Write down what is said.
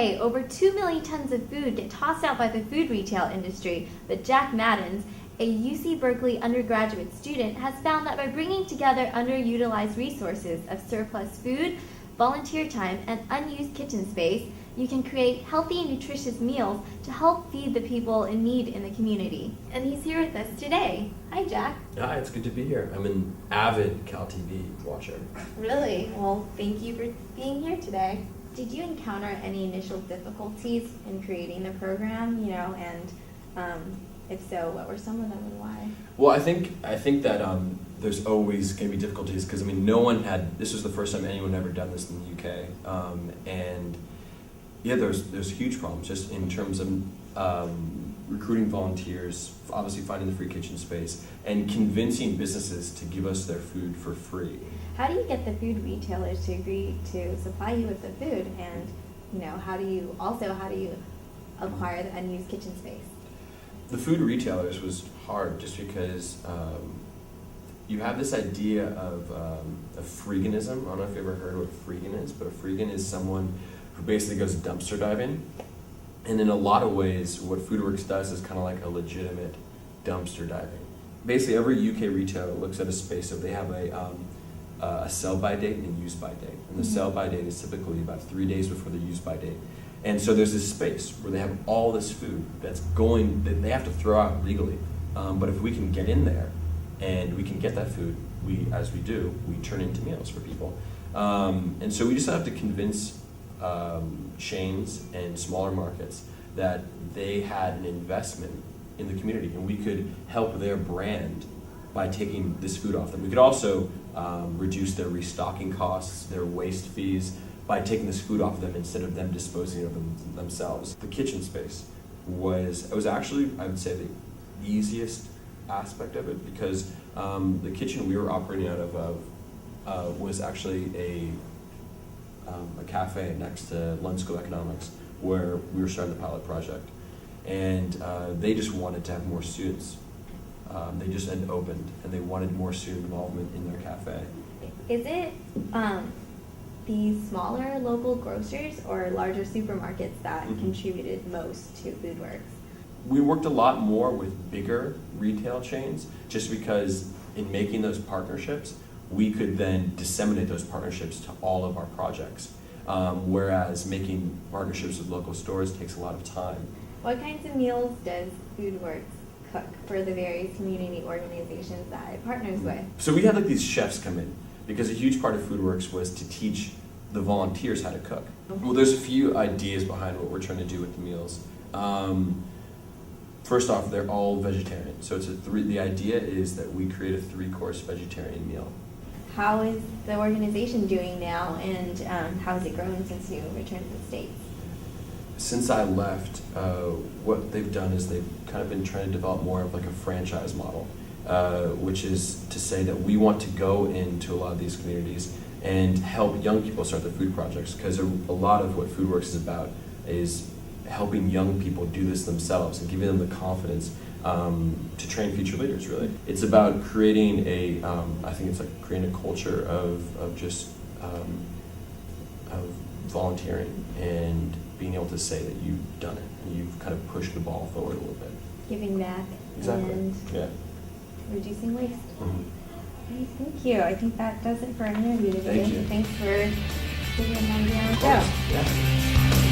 day, over 2 million tons of food get tossed out by the food retail industry, but Jack Madans, a UC Berkeley undergraduate student, has found that by bringing together underutilized resources of surplus food, volunteer time, and unused kitchen space, you can create healthy and nutritious meals to help feed the people in need in the community. And he's here with us today. Hi, Jack. Hi, it's good to be here. I'm an avid Caltv watcher. Really? Well, thank you for being here today. Did you encounter any initial difficulties in creating the program, and if so, what were some of them and why? Well, I think that there's always going to be difficulties because this was the first time anyone had ever done this in the UK, and yeah, there's huge problems just in terms of recruiting volunteers, obviously finding the free kitchen space, and convincing businesses to give us their food for free. How do you get the food retailers to agree to supply you with the food, and how do you acquire the unused kitchen space? The food retailers was hard just because you have this idea of freeganism. I don't know if you've ever heard what a freegan is, but a freegan is someone who basically goes dumpster diving. And in a lot of ways, what FoodWorks does is kind of like a legitimate dumpster diving. Basically, every UK retailer looks at a space, so they have a sell-by date and a use-by date. And the sell-by date is typically about 3 days before the use-by date. And so there's this space where they have all this food that they have to throw out legally. But if we can get in there and we can get that food, we turn into meals for people. And so we just have to convince chains and smaller markets that they had an investment in the community and we could help their brand by taking this food off them. We could also reduce their restocking costs, their waste fees, by taking this food off of them instead of them disposing of them themselves. The kitchen space was actually, I would say, the easiest aspect of it because the kitchen we were operating out of was actually a cafe next to London School of Economics where we were starting the pilot project. And they just wanted to have more students. They just had opened and they wanted more student involvement in their cafe. Is it these smaller local grocers or larger supermarkets that contributed most to FoodWorks? We worked a lot more with bigger retail chains just because in making those partnerships, we could then disseminate those partnerships to all of our projects. Whereas making partnerships with local stores takes a lot of time. What kinds of meals does FoodWorks cook for the various community organizations that it partners with? So we had these chefs come in because a huge part of FoodWorks was to teach the volunteers how to cook. Well, there's a few ideas behind what we're trying to do with the meals. First off, they're all vegetarian. So the idea is that we create a 3-course vegetarian meal. How is the organization doing now, and how has it grown since you returned to the States? Since I left, what they've done is they've kind of been trying to develop more of a franchise model, which is to say that we want to go into a lot of these communities and help young people start their food projects, because a lot of what FoodWorks is about is helping young people do this themselves and giving them the confidence to train future leaders, really. It's about creating creating a culture of volunteering and being able to say that you've done it and you've kind of pushed the ball forward a little bit. Giving back and reducing waste. Okay, thank you. I think that does it for our interview today. Thank you. Thanks for taking the time to be on the show. Yeah.